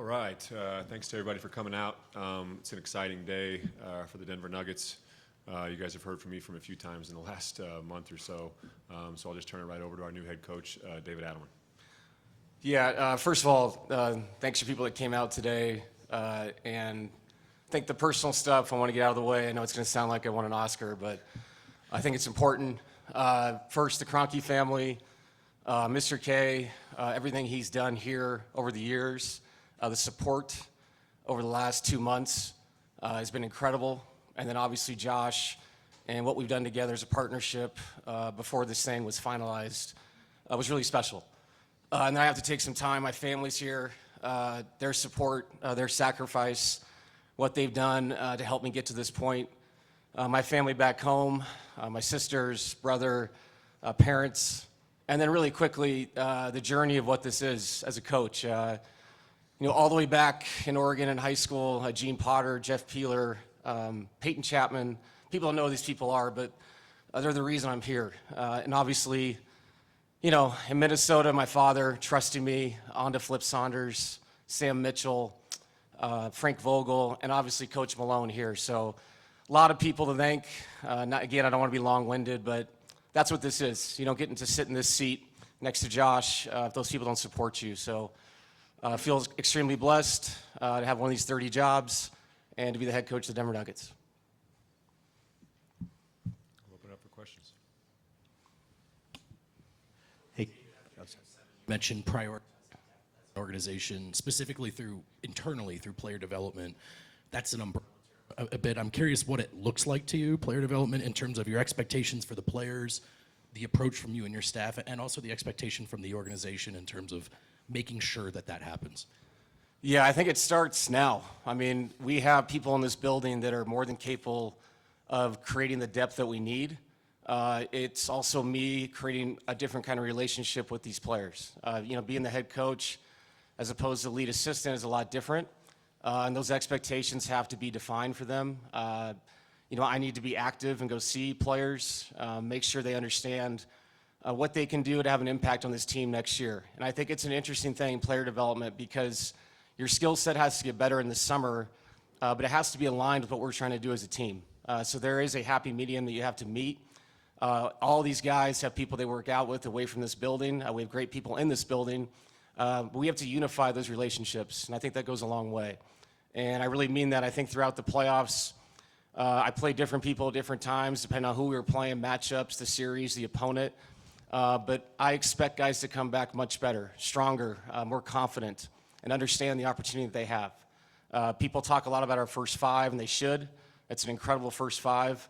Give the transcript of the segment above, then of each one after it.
All right. Thanks to everybody for coming out. It's an exciting day for the Denver Nuggets. You guys have heard from me from a few times in the last month or so. So I'll just turn it right over to our new head coach, David Adelman. Yeah, first of all, thanks to people that came out today. And I think the personal stuff I want to get out of the way. I know it's going to sound like I won an Oscar, but I think it's important. First, the Kroenke family, Mr. K, everything he's done here over the years, the support over the last 2 months has been incredible. And then obviously Josh and what we've done together as a partnership before this thing was finalized was really special. And then I have to take some time. My family's here, their support, their sacrifice, what they've done to help me get to this point. My family back home, my sisters, brother, parents, and then really quickly, the journey of what this is as a coach. All the way back in Oregon in high school, Gene Potter, Jeff Peeler, Peyton Chapman. People don't know who these people are, but they're the reason I'm here. And obviously, in Minnesota, my father trusting me, on to Flip Saunders, Sam Mitchell, Frank Vogel, and obviously Coach Malone here. So a lot of people to thank. Again, I don't want to be long-winded, but that's what this is. Getting to sit in this seat next to Josh, if those people don't support you. So I feel extremely blessed to have one of these 30 jobs and to be the head coach of the Denver Nuggets. I'll open it up for questions. Hey, mentioned prioritizing organization specifically internally through player development. That's an umbrella a bit. I'm curious what it looks like to you, player development, in terms of your expectations for the players, the approach from you and your staff, and also the expectation from the organization in terms of making sure that happens. Yeah, I think it starts now. I mean, we have people in this building that are more than capable of creating the depth that we need. It's also me creating a different kind of relationship with these players. Being the head coach as opposed to lead assistant is a lot different. And those expectations have to be defined for them. I need to be active and go see players, make sure they understand what they can do to have an impact on this team next year. And I think it's an interesting thing, player development, because your skill set has to get better in the summer, but it has to be aligned with what we're trying to do as a team. So there is a happy medium that you have to meet. All these guys have people they work out with away from this building. We have great people in this building. But we have to unify those relationships, and I think that goes a long way. And I really mean that. I think throughout the playoffs, I play different people at different times, depending on who we were playing, matchups, the series, the opponent. But I expect guys to come back much better, stronger, more confident, and understand the opportunity that they have. People talk a lot about our first five, and they should. It's an incredible first five.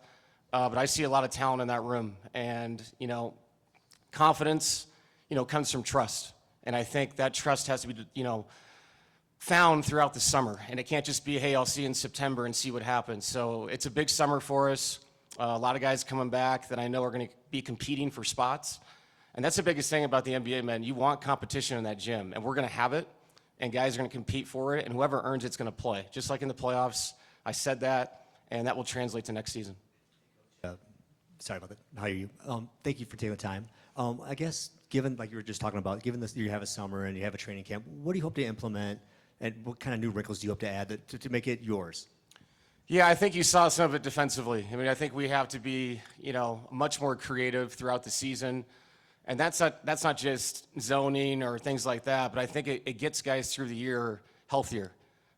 But I see a lot of talent in that room. And, confidence, comes from trust. And I think that trust has to be, found throughout the summer. And it can't just be, hey, I'll see you in September and see what happens. So it's a big summer for us. A lot of guys coming back that I know are going to be competing for spots. And that's the biggest thing about the NBA, man. You want competition in that gym, and we're going to have it, and guys are going to compete for it, and whoever earns it's going to play. Just like in the playoffs, I said that, and that will translate to next season. Sorry about that. How are you? Thank you for taking the time. I guess, given, like you were just talking about, given this, you have a summer and you have a training camp, what do you hope to implement, and what kind of new wrinkles do you hope to add to make it yours? Yeah, I think you saw some of it defensively. I mean, I think we have to be, much more creative throughout the season. And that's not just zoning or things like that, but I think it gets guys through the year healthier.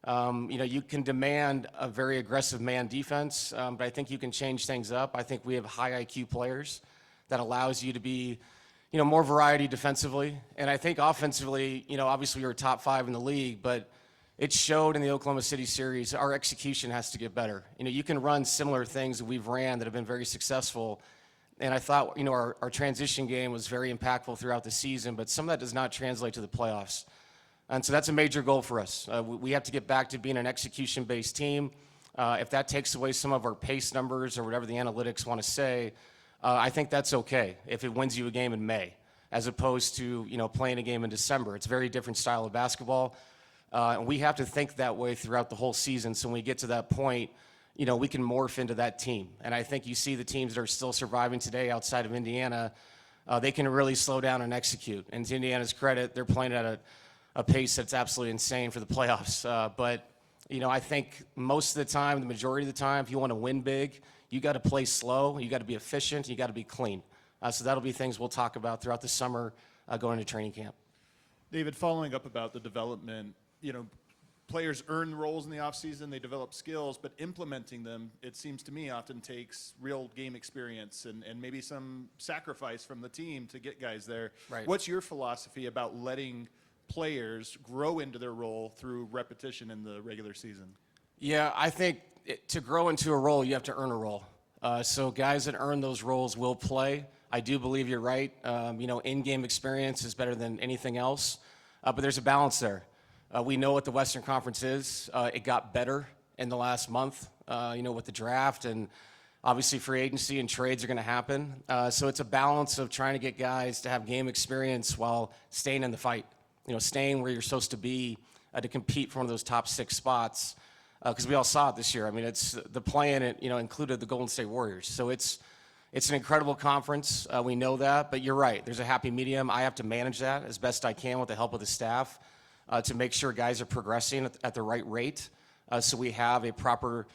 You can demand a very aggressive man defense, but I think you can change things up. I think we have high IQ players that allows you to be, more variety defensively. And I think offensively, obviously we were top 5 in the league, but it showed in the Oklahoma City series, our execution has to get better. You can run similar things that we've ran that have been very successful. And I thought, our transition game was very impactful throughout the season, but some of that does not translate to the playoffs. And so that's a major goal for us. We have to get back to being an execution-based team. If that takes away some of our pace numbers or whatever the analytics want to say, I think that's okay if it wins you a game in May, as opposed to, playing a game in December. It's a very different style of basketball. And we have to think that way throughout the whole season. So when we get to that point, we can morph into that team. And I think you see the teams that are still surviving today outside of Indiana, they can really slow down and execute. And to Indiana's credit, they're playing at a pace that's absolutely insane for the playoffs. But, you know, I think most of the time, the majority of the time, if you want to win big, you got to play slow, you got to be efficient, you got to be clean. So that'll be things we'll talk about throughout the summer going into training camp. David, following up about the development, you know, players earn roles in the offseason, they develop skills, but implementing them, it seems to me, often takes real game experience and maybe some sacrifice from the team to get guys there. Right. What's your philosophy about letting players grow into their role through repetition in the regular season? Yeah, I think to grow into a role, you have to earn a role. So guys that earn those roles will play. I do believe you're right. You know, in-game experience is better than anything else, but there's a balance there. We know what the Western Conference is. It got better in the last month, you know, with the draft, and obviously free agency and trades are going to happen. So it's a balance of trying to get guys to have game experience while staying in the fight, you know, staying where you're supposed to be to compete for one of those top 6 spots. Because we all saw it this year. I mean, it's the play-in, it, you know, included the Golden State Warriors. So it's an incredible conference. We know that, but you're right. There's a happy medium. I have to manage that as best I can with the help of the staff. To make sure guys are progressing at the right rate, so we have a proper,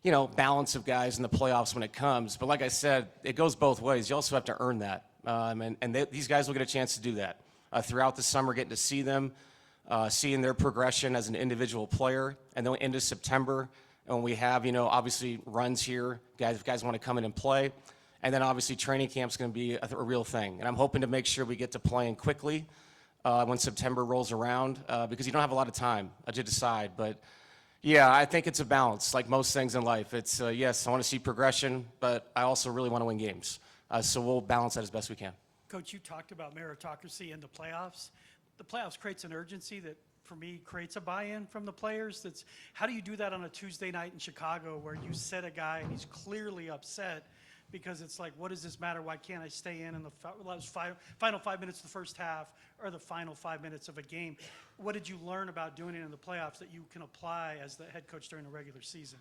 you know, balance of guys in the playoffs when it comes. But like I said, it goes both ways. You also have to earn that, these guys will get a chance to do that throughout the summer, getting to see them, seeing their progression as an individual player, and then into September, when we have, you know, obviously runs here, if guys want to come in and play, and then obviously training camp's going to be a real thing. And I'm hoping to make sure we get to playing quickly. When September rolls around, because you don't have a lot of time to decide. But yeah, I think it's a balance, like most things in life. It's, yes, I want to see progression, but I also really want to win games. So we'll balance that as best we can. Coach, you talked about meritocracy in the playoffs. The playoffs creates an urgency that, for me, creates a buy-in from the players. How do you do that on a Tuesday night in Chicago where you set a guy and he's clearly upset? Because it's like, what does this matter? Why can't I stay in the final 5 minutes of the first half or the final 5 minutes of a game? What did you learn about doing it in the playoffs that you can apply as the head coach during the regular season?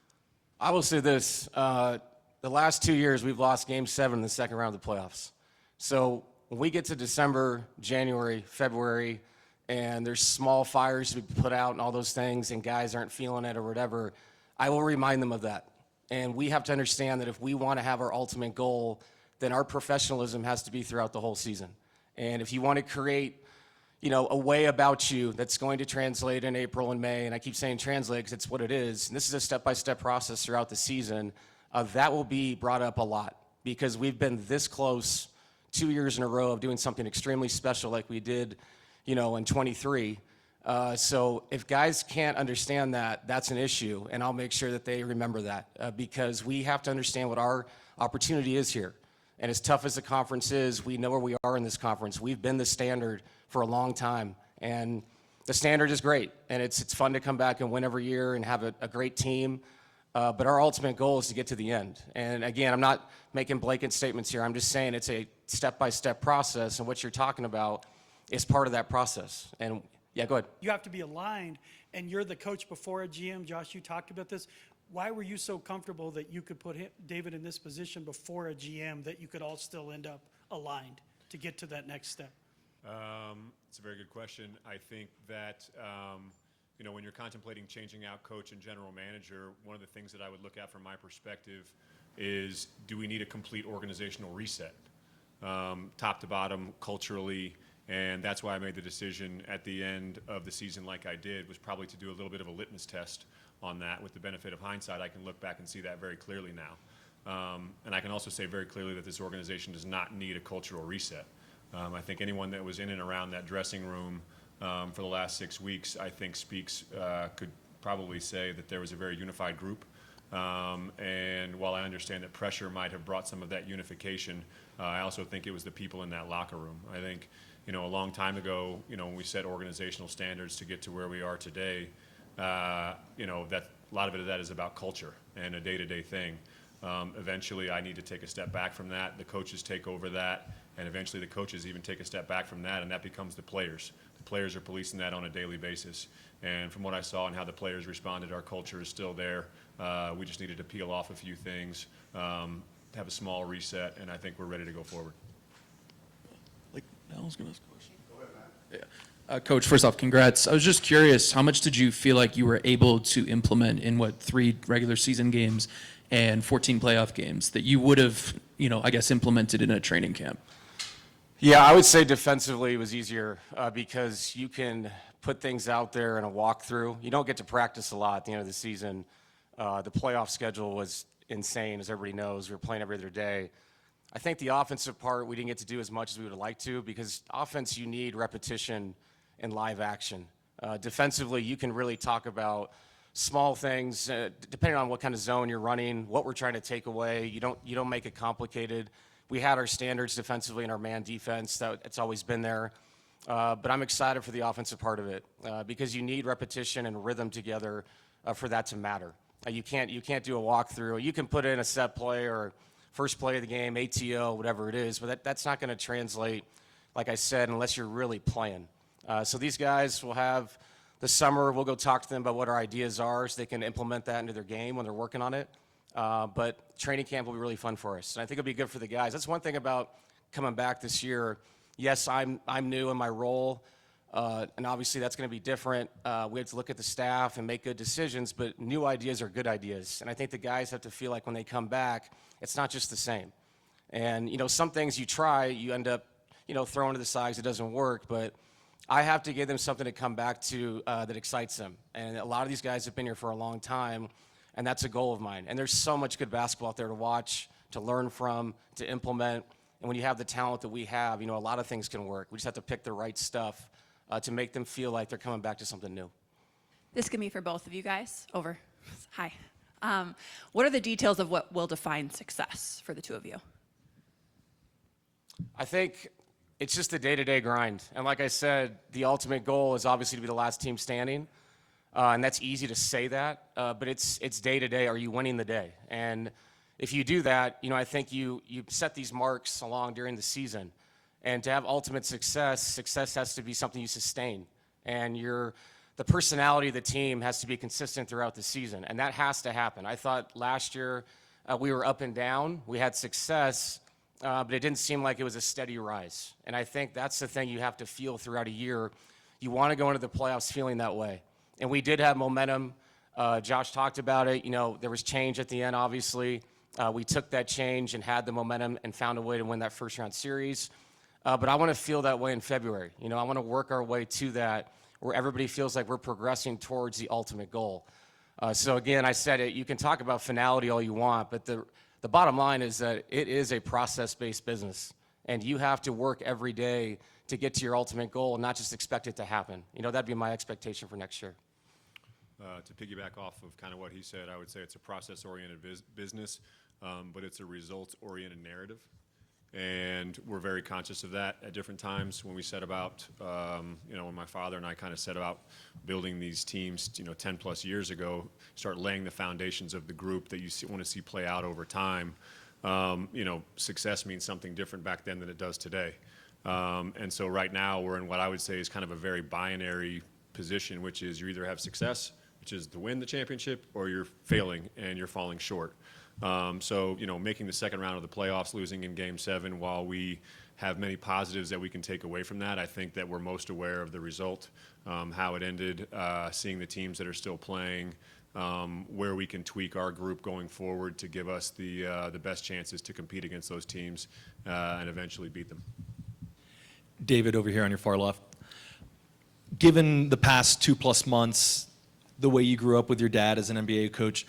I will say this. The last 2 years, we've lost Game 7 in the second round of the playoffs. So when we get to December, January, February, and there's small fires to be put out and all those things, and guys aren't feeling it or whatever, I will remind them of that. And we have to understand that if we want to have our ultimate goal, then our professionalism has to be throughout the whole season. And if you want to create, you know, a way about you that's going to translate in April and May, and I keep saying translate because it's what it is, and this is a step-by-step process throughout the season, that will be brought up a lot because we've been this close 2 years in a row of doing something extremely special like we did, you know, in 23. So if guys can't understand that, that's an issue, and I'll make sure that they remember that because we have to understand what our opportunity is here. And as tough as the conference is, we know where we are in this conference. We've been the standard for a long time, and the standard is great, and it's fun to come back and win every year and have a great team. But our ultimate goal is to get to the end. And again, I'm not making blanket statements here. I'm just saying it's a step-by-step process, and what you're talking about is part of that process. And yeah, go ahead. You have to be aligned, and you're the coach before a GM. Josh, you talked about this. Why were you so comfortable that you could put David in this position before a GM that you could all still end up aligned to get to that next step? It's a very good question. I think that, you know, when you're contemplating changing out coach and general manager, one of the things that I would look at from my perspective is, do we need a complete organizational reset, top to bottom, culturally? And that's why I made the decision at the end of the season like I did, was probably to do a little bit of a litmus test on that. With the benefit of hindsight, I can look back and see that very clearly now. And I can also say very clearly that this organization does not need a cultural reset. I think anyone that was in and around that dressing room for the last 6 weeks, I think could probably say that there was a very unified group. And while I understand that pressure might have brought some of that unification, I also think it was the people in that locker room. I think, you know, a long time ago, you know, when we set organizational standards to get to where we are today, you know, that a lot of that is about culture and a day-to-day thing. Eventually, I need to take a step back from that. The coaches take over that, and eventually the coaches even take a step back from that, and that becomes the players. The players are policing that on a daily basis. And from what I saw and how the players responded, our culture is still there. We just needed to peel off a few things, have a small reset, and I think we're ready to go forward. Like, Alan's gonna ask a question. Go ahead, Matt. Coach, first off, congrats. I was just curious, how much did you feel like you were able to implement in 3 regular season games and 14 playoff games that you would have, I guess, implemented in a training camp? Yeah, I would say defensively it was easier because you can put things out there in a walkthrough. You don't get to practice a lot at the end of the season. The playoff schedule was insane, as everybody knows. We were playing every other day. I think the offensive part we didn't get to do as much as we would have liked to because offense, you need repetition and live action. Defensively, you can really talk about small things, depending on what kind of zone you're running, what we're trying to take away. You don't make it complicated. We had our standards defensively in our man defense. It's always been there. But I'm excited for the offensive part of it because you need repetition and rhythm together for that to matter. You can't do a walkthrough. You can put in a set play or first play of the game, ATO, whatever it is, but that's not going to translate, like I said, unless you're really playing. So these guys will have the summer. We'll go talk to them about what our ideas are so they can implement that into their game when they're working on it. But training camp will be really fun for us. And I think it'll be good for the guys. That's one thing about coming back this year. Yes, I'm new in my role, and obviously that's going to be different. We have to look at the staff and make good decisions, but new ideas are good ideas. And I think the guys have to feel like when they come back, it's not just the same. And, some things you try, you end up, throwing to the sides, it doesn't work, but I have to give them something to come back to that excites them. And a lot of these guys have been here for a long time, and that's a goal of mine. And there's so much good basketball out there to watch, to learn from, to implement. And when you have the talent that we have, a lot of things can work. We just have to pick the right stuff to make them feel like they're coming back to something new. This can be for both of you guys. Over. Hi. What are the details of what will define success for the two of you? I think it's just a day-to-day grind. And like I said, the ultimate goal is obviously to be the last team standing. And that's easy to say that, but it's day-to-day. Are you winning the day? And if you do that, I think you set these marks along during the season. And to have ultimate success has to be something you sustain. And the personality of the team has to be consistent throughout the season. And that has to happen. I thought last year we were up and down. We had success, but it didn't seem like it was a steady rise. And I think that's the thing you have to feel throughout a year. You want to go into the playoffs feeling that way. And we did have momentum. Josh talked about it. There was change at the end, obviously. We took that change and had the momentum and found a way to win that first round series. But I want to feel that way in February. I want to work our way to that where everybody feels like we're progressing towards the ultimate goal. So again, I said it, you can talk about finality all you want, but the bottom line is that it is a process-based business. And you have to work every day to get to your ultimate goal and not just expect it to happen. That'd be my expectation for next year. To piggyback off of kind of what he said, I would say it's a process-oriented business, but it's a results-oriented narrative. And we're very conscious of that at different times when we set about, when my father and I kind of set about building these teams, 10 plus years ago, start laying the foundations of the group that you want to see play out over time. Success means something different back then than it does today. And so right now we're in what I would say is kind of a very binary position, which is you either have success, which is to win the championship, or you're failing and you're falling short. So, making the second round of the playoffs, losing in Game 7, while we have many positives that we can take away from that, I think that we're most aware of the result, how it ended, seeing the teams that are still playing, where we can tweak our group going forward to give us the best chances to compete against those teams and eventually beat them. David, over here on your far left. Given the past 2+ months, the way you grew up with your dad as an NBA coach,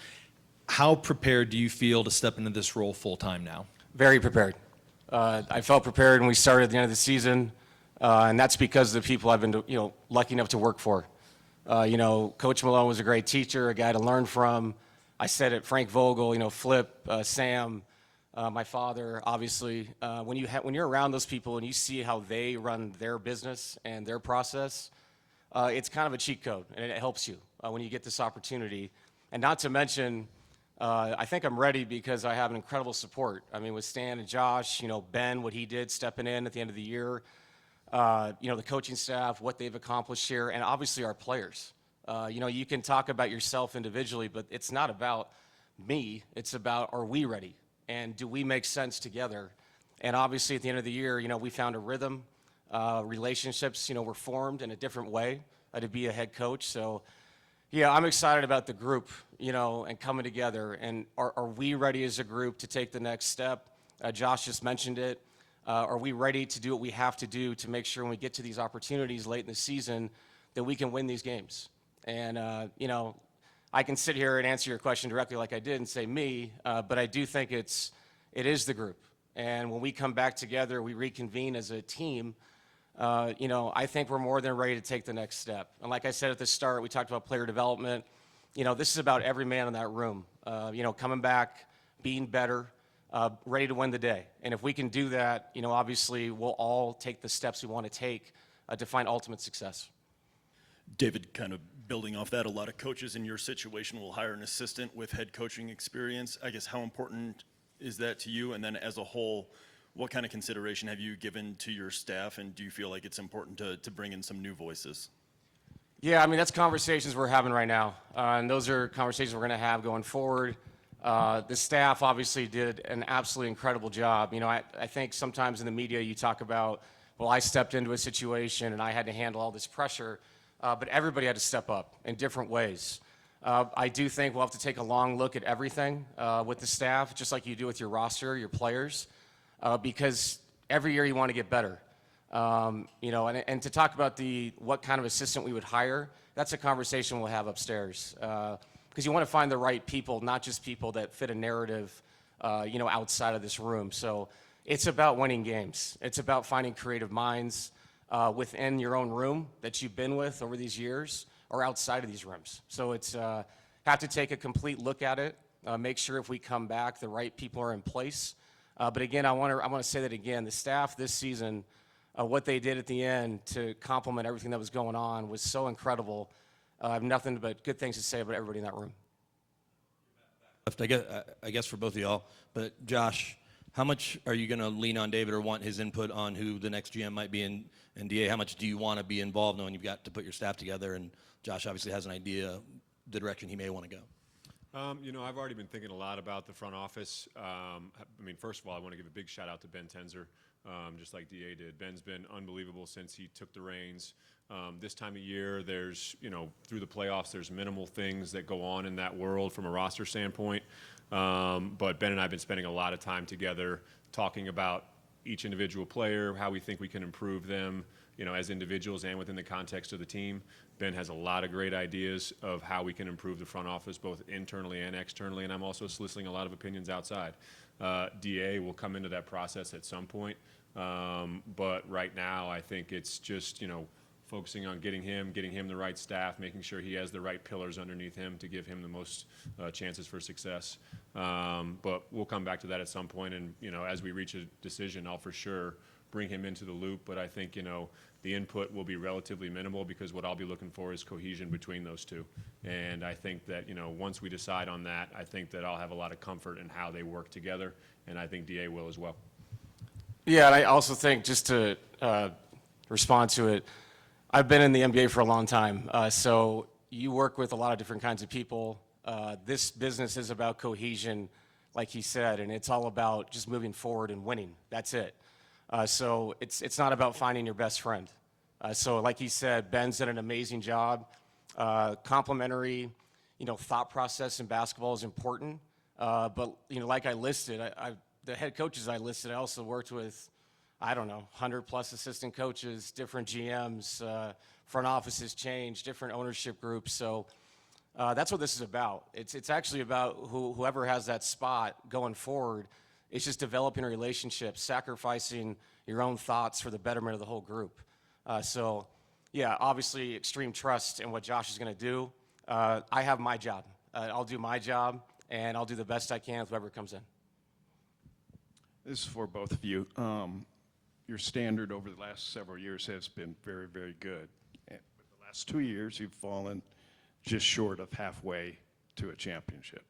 how prepared do you feel to step into this role full-time now? Very prepared. I felt prepared when we started at the end of the season, and that's because of the people I've been, lucky enough to work for. Coach Malone was a great teacher, a guy to learn from. I said it, Frank Vogel, Flip, Sam, my father, obviously. When you're around those people and you see how they run their business and their process, it's kind of a cheat code, and it helps you when you get this opportunity. And not to mention, I think I'm ready because I have an incredible support. I mean, with Stan and Josh, Ben, what he did stepping in at the end of the year, the coaching staff, what they've accomplished here, and obviously our players. You can talk about yourself individually, but it's not about me. It's about, are we ready? And do we make sense together? And obviously at the end of the year, we found a rhythm. Relationships, were formed in a different way to be a head coach. So, yeah, I'm excited about the group, and coming together. And are we ready as a group to take the next step? Josh just mentioned it. Are we ready to do what we have to do to make sure when we get to these opportunities late in the season that we can win these games? And, I can sit here and answer your question directly like I did and say me, but I do think it is the group. And when we come back together, we reconvene as a team, I think we're more than ready to take the next step. And like I said at the start, we talked about player development. This is about every man in that room, coming back, being better, ready to win the day. And if we can do that, obviously we'll all take the steps we want to take to find ultimate success. David, kind of building off that, a lot of coaches in your situation will hire an assistant with head coaching experience. I guess how important is that to you? And then as a whole, what kind of consideration have you given to your staff, and do you feel like it's important to bring in some new voices? Yeah, that's conversations we're having right now, and those are conversations we're going to have going forward. The staff obviously did an absolutely incredible job. I think sometimes in the media you talk about, well, I stepped into a situation and I had to handle all this pressure, but everybody had to step up in different ways. I do think we'll have to take a long look at everything with the staff, just like you do with your roster, your players, because every year you want to get better. And to talk about what kind of assistant we would hire, that's a conversation we'll have upstairs. Because you want to find the right people, not just people that fit a narrative, outside of this room. So it's about winning games. It's about finding creative minds within your own room that you've been with over these years or outside of these rooms. So it's have to take a complete look at it, make sure if we come back, the right people are in place. But again, I want to say that again, the staff this season, what they did at the end to complement everything that was going on was so incredible. I have nothing but good things to say about everybody in that room. I guess for both of y'all, but Josh, how much are you going to lean on David or want his input on who the next GM might be in DA? How much do you want to be involved knowing you've got to put your staff together, and Josh obviously has an idea the direction he may want to go? I've already been thinking a lot about the front office. First of all, I want to give a big shout out to Ben Tenzer, just like DA did. Ben's been unbelievable since he took the reins. This time of year, there's, through the playoffs, there's minimal things that go on in that world from a roster standpoint. But Ben and I have been spending a lot of time together talking about each individual player, how we think we can improve them, as individuals and within the context of the team. Ben has a lot of great ideas of how we can improve the front office, both internally and externally, and I'm also soliciting a lot of opinions outside. DA will come into that process at some point, but right now I think it's just, focusing on getting him the right staff, making sure he has the right pillars underneath him to give him the most chances for success. But we'll come back to that at some point, and as we reach a decision, I'll for sure bring him into the loop. But I think the input will be relatively minimal, because what I'll be looking for is cohesion between those two. And I think that once we decide on that, I think that I'll have a lot of comfort in how they work together, and I think DA will as well. Yeah, and I also think, just to respond to it, I've been in the NBA for a long time, so you work with a lot of different kinds of people. This business is about cohesion, like he said, and it's all about just moving forward and winning. That's it. So it's not about finding your best friend. So like he said, Ben's done an amazing job. Complementary, thought process in basketball is important. But like I listed, the head coaches I listed, I also worked with, 100+ assistant coaches, different GMs, front offices change, different ownership groups. So that's what this is about. It's actually about whoever has that spot going forward. It's just developing a relationship, sacrificing your own thoughts for the betterment of the whole group. So, yeah, obviously extreme trust in what Josh is going to do. I have my job. I'll do my job, and I'll do the best I can with whoever comes in. This is for both of you. Your standard over the last several years has been very, very good. And the last 2 years, you've fallen just short of halfway to a championship.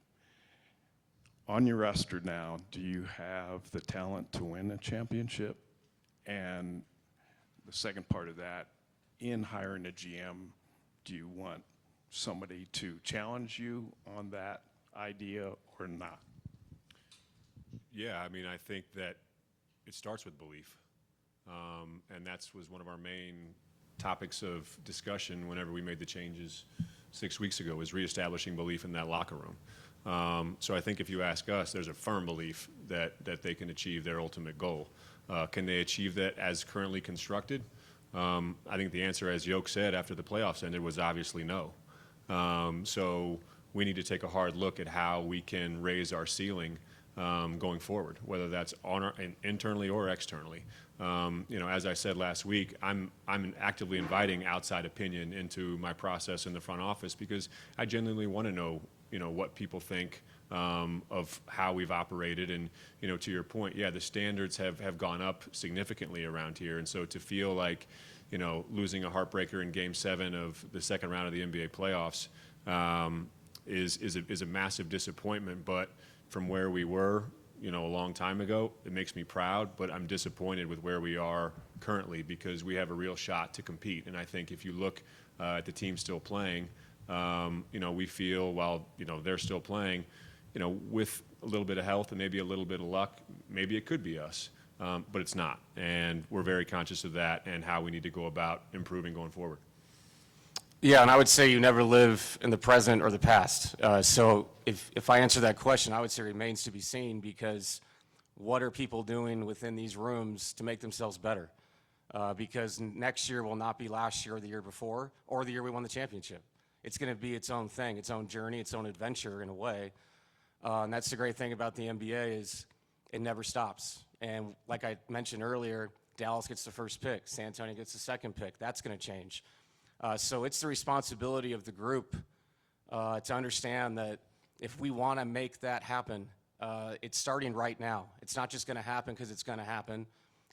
On your roster now, do you have the talent to win a championship? And the second part of that, in hiring a GM, do you want somebody to challenge you on that idea or not? Yeah, I think that it starts with belief. And that was one of our main topics of discussion whenever we made the changes 6 weeks ago, was reestablishing belief in that locker room. So I think if you ask us, there's a firm belief that they can achieve their ultimate goal. Can they achieve that as currently constructed? I think the answer, as Yoke said after the playoffs ended, was obviously no. So we need to take a hard look at how we can raise our ceiling going forward, whether that's internally or externally. As I said last week, I'm actively inviting outside opinion into my process in the front office because I genuinely want to know, what people think of how we've operated. And, to your point, yeah, the standards have gone up significantly around here. And so to feel like, losing a heartbreaker in Game 7 of the second round of the NBA playoffs is a massive disappointment. But from where we were, a long time ago, it makes me proud, but I'm disappointed with where we are currently because we have a real shot to compete. And I think if you look at the team still playing, we feel while, they're still playing, with a little bit of health and maybe a little bit of luck, maybe it could be us, but it's not. And we're very conscious of that and how we need to go about improving going forward. Yeah, and I would say you never live in the present or the past. So if I answer that question, I would say it remains to be seen because what are people doing within these rooms to make themselves better? Because next year will not be last year or the year before or the year we won the championship. It's going to be its own thing, its own journey, its own adventure in a way. And that's the great thing about the NBA is it never stops. And like I mentioned earlier, Dallas gets the first pick, San Antonio gets the second pick. That's going to change. So it's the responsibility of the group to understand that if we want to make that happen, it's starting right now. It's not just going to happen because it's going to happen.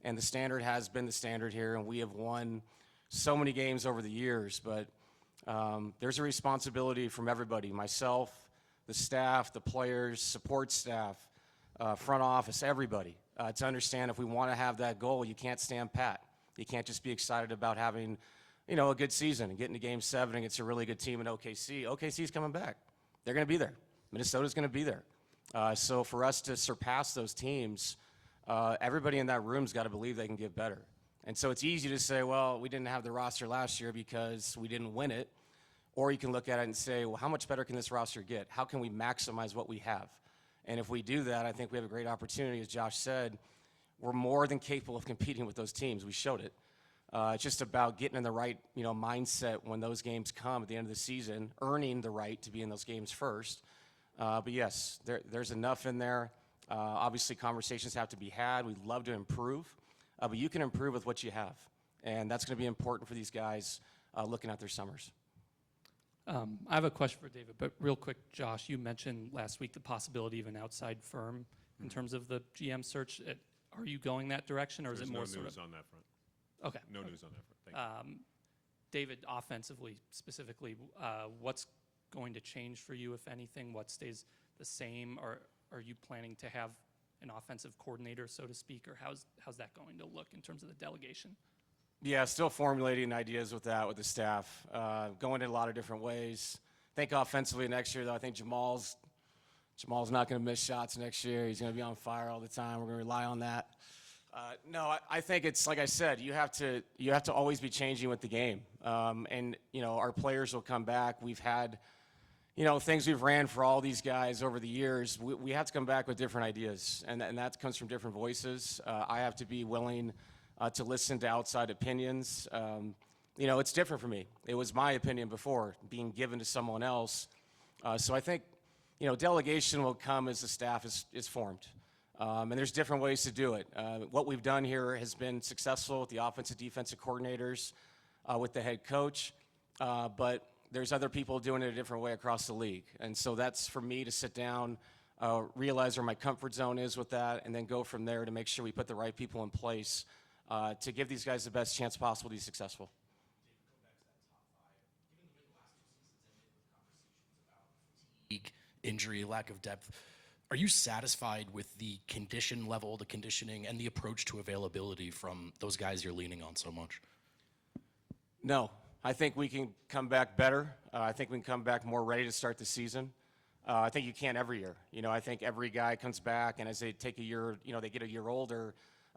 And the standard has been the standard here, and we have won so many games over the years. But there's a responsibility from everybody, myself, the staff, the players, support staff, front office, everybody, to understand if we want to have that goal, you can't stand pat. You can't just be excited about having a good season and getting to Game 7 against a really good team in OKC. OKC's coming back. They're going to be there. Minnesota's going to be there. So for us to surpass those teams, everybody in that room's got to believe they can get better. And so it's easy to say, well, we didn't have the roster last year because we didn't win it. Or you can look at it and say, well, how much better can this roster get? How can we maximize what we have? And if we do that, I think we have a great opportunity. As Josh said, we're more than capable of competing with those teams. We showed it. It's just about getting in the right, mindset when those games come at the end of the season, earning the right to be in those games first. But yes, there's enough in there. Obviously, conversations have to be had. We'd love to improve, but you can improve with what you have. And that's going to be important for these guys looking at their summers. I have a question for David, but real quick, Josh, you mentioned last week the possibility of an outside firm in terms of the GM search. Are you going that direction, or is it more There's no news on that front. Okay. No news on that front. Thank you. David, offensively, specifically, what's going to change for you, if anything? What stays the same? Or are you planning to have an offensive coordinator, so to speak? Or how's that going to look in terms of the delegation? Yeah, still formulating ideas with the staff, going in a lot of different ways. I think offensively next year, though, I think Jamal's not going to miss shots next year. He's going to be on fire all the time. We're going to rely on that. No, I think it's like I said. You have to always be changing with the game, and our players will come back. We've had, things we've ran for all these guys over the years. We have to come back with different ideas, and that comes from different voices. I have to be willing to listen to outside opinions. It's different for me. It was my opinion before being given to someone else. So I think, delegation will come as the staff is formed. And there's different ways to do it. What we've done here has been successful with the offensive defensive coordinators, with the head coach, but there's other people doing it a different way across the league. And so that's for me to sit down, realize where my comfort zone is with that, and then go from there to make sure we put the right people in place to give these guys the best chance possible to be successful. Injury, lack of depth. Are you satisfied with the condition level, the conditioning, and the approach to availability from those guys you're leaning on so much? No. I think we can come back better. I think we can come back more ready to start the season. I think you can every year. I think every guy comes back, and as they take a year, they get a year older,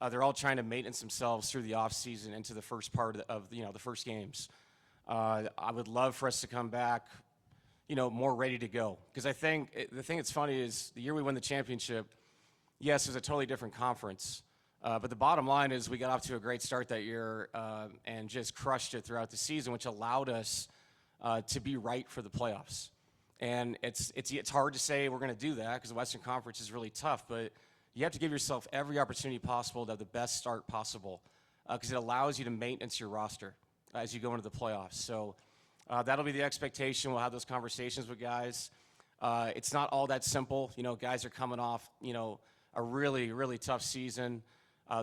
They're all trying to maintenance themselves through the offseason into the first part of the first games. I would love for us to come back, more ready to go. Because I think the thing that's funny is the year we won the championship, yes, it was a totally different conference. But the bottom line is we got off to a great start that year and just crushed it throughout the season, which allowed us to be right for the playoffs. And it's hard to say we're going to do that because the Western Conference is really tough, but you have to give yourself every opportunity possible to have the best start possible because it allows you to maintenance your roster as you go into the playoffs. So that'll be the expectation. We'll have those conversations with guys. It's not all that simple. Guys are coming off, a really, really tough season.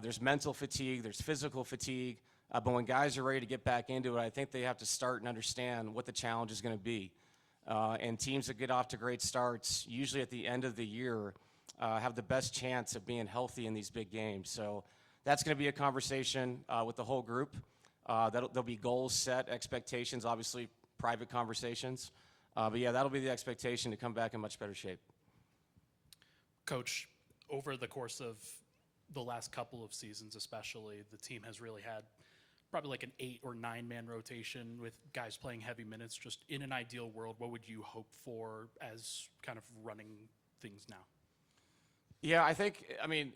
There's mental fatigue, there's physical fatigue. But when guys are ready to get back into it, I think they have to start and understand what the challenge is going to be. And teams that get off to great starts, usually at the end of the year, have the best chance of being healthy in these big games. So that's going to be a conversation with the whole group. There'll be goals set, expectations, obviously private conversations. But yeah, that'll be the expectation to come back in much better shape. Coach, over the course of the last couple of seasons especially, the team has really had probably like an 8 or 9 man rotation with guys playing heavy minutes. Just in an ideal world, what would you hope for as kind of running things now? Yeah,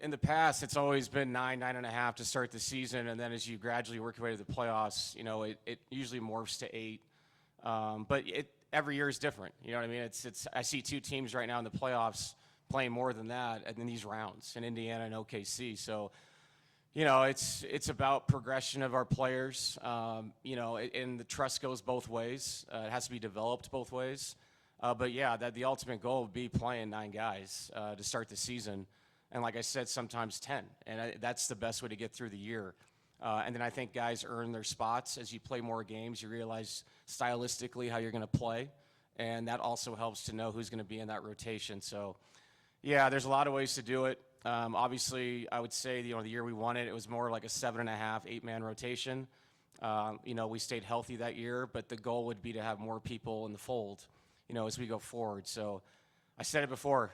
in the past, it's always been 9.5 to start the season, and then as you gradually work your way to the playoffs, it usually morphs to 8. But every year is different. You know what I mean? I see 2 teams right now in the playoffs playing more than that in these rounds, in Indiana and OKC. So, it's about progression of our players. And the trust goes both ways. It has to be developed both ways. But yeah, the ultimate goal would be playing 9 guys to start the season. And like I said, sometimes 10. And that's the best way to get through the year. And then I think guys earn their spots. As you play more games, you realize stylistically how you're going to play. And that also helps to know who's going to be in that rotation. So, yeah, there's a lot of ways to do it. Obviously, I would say, the year we won it was more like a 7.5, 8-man rotation. We stayed healthy that year, but the goal would be to have more people in the fold, as we go forward. So I said it before.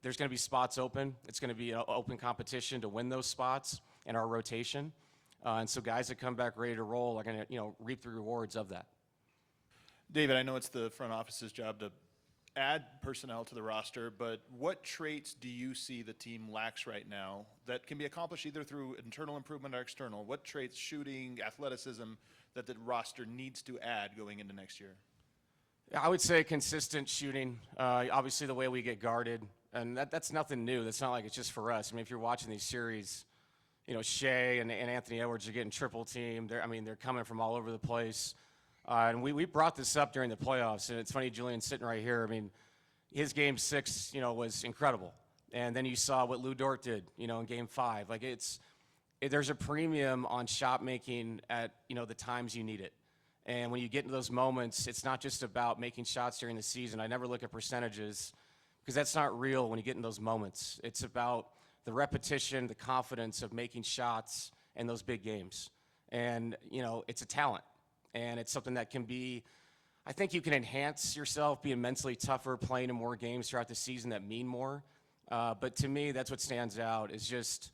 There's going to be spots open. It's going to be an open competition to win those spots in our rotation. And so guys that come back ready to roll are going to, reap the rewards of that. David, I know it's the front office's job to add personnel to the roster, but what traits do you see the team lacks right now that can be accomplished either through internal improvement or external? What traits, shooting, athleticism, that the roster needs to add going into next year? I would say consistent shooting. Obviously, the way we get guarded, and that's nothing new. That's not like it's just for us. If you're watching these series, Shea and Anthony Edwards are getting triple teamed. They're coming from all over the place. And we brought this up during the playoffs, and it's funny, Julian's sitting right here. His game 6, was incredible. And then you saw what Lou Dort did, in game 5. There's a premium on shot making at, the times you need it. And when you get into those moments, it's not just about making shots during the season. I never look at percentages because that's not real when you get in those moments. It's about the repetition, the confidence of making shots in those big games. And, it's a talent. And it's something that can be, I think you can enhance yourself, being mentally tougher, playing in more games throughout the season that mean more. But to me, that's what stands out is just,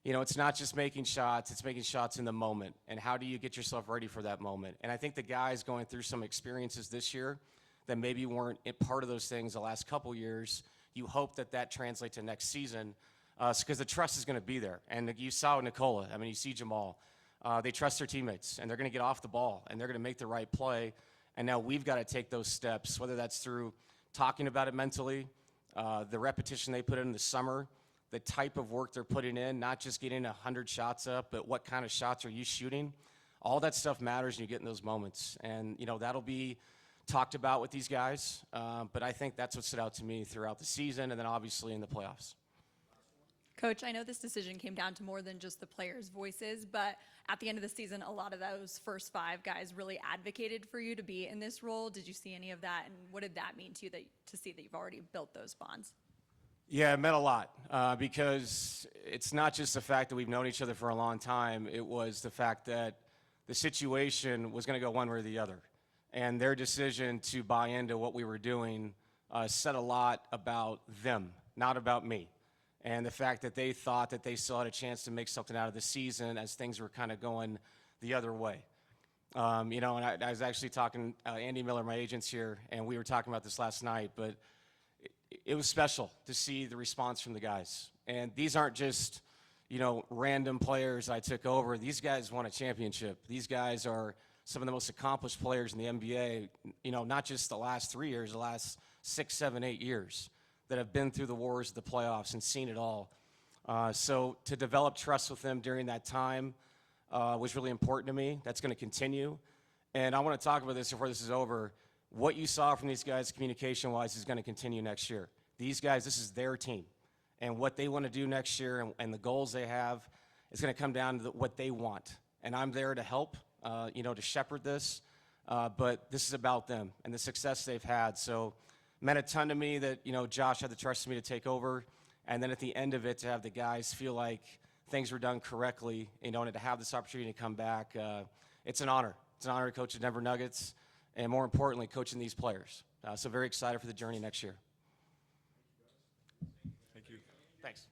it's not just making shots, it's making shots in the moment. And how do you get yourself ready for that moment? And I think the guys going through some experiences this year that maybe weren't part of those things the last couple years, you hope that translates to next season because the trust is going to be there. And you saw Nicola, you see Jamal. They trust their teammates, and they're going to get off the ball, and they're going to make the right play. And now we've got to take those steps, whether that's through talking about it mentally, the repetition they put in the summer, the type of work they're putting in, not just getting 100 shots up, but what kind of shots are you shooting? All that stuff matters when you get in those moments. And, that'll be talked about with these guys. But I think that's what stood out to me throughout the season and then obviously in the playoffs. Coach, I know this decision came down to more than just the players' voices, but at the end of the season, a lot of those first 5 guys really advocated for you to be in this role. Did you see any of that, and what did that mean to you to see that you've already built those bonds? Yeah, it meant a lot because it's not just the fact that we've known each other for a long time. It was the fact that the situation was going to go one way or the other. And their decision to buy into what we were doing said a lot about them, not about me. and the fact that they thought that they still had a chance to make something out of the season as things were kind of going the other way. You know, and I was actually talking, Andy Miller, my agent's here, and we were talking about this last night, but it was special to see the response from the guys. And these aren't just, you know, random players I took over. These guys won a championship. These guys are some of the most accomplished players in the NBA, you know, not just the last 3 years, the last 6, 7, 8 years that have been through the wars of the playoffs and seen it all. So to develop trust with them during that time was really important to me. That's going to continue. And I want to talk about this before this is over. What you saw from these guys communication-wise is going to continue next year. These guys, this is their team. And what they want to do next year and the goals they have is going to come down to what they want. And I'm there to help, you know, to shepherd this. But this is about them and the success they've had. So it meant a ton to me that, you know, Josh had the trust in me to take over. And then at the end of it, to have the guys feel like things were done correctly, you know, and to have this opportunity to come back, it's an honor. It's an honor to coach the Denver Nuggets, and more importantly, coaching these players. So very excited for the journey next year. Thank you. Thanks.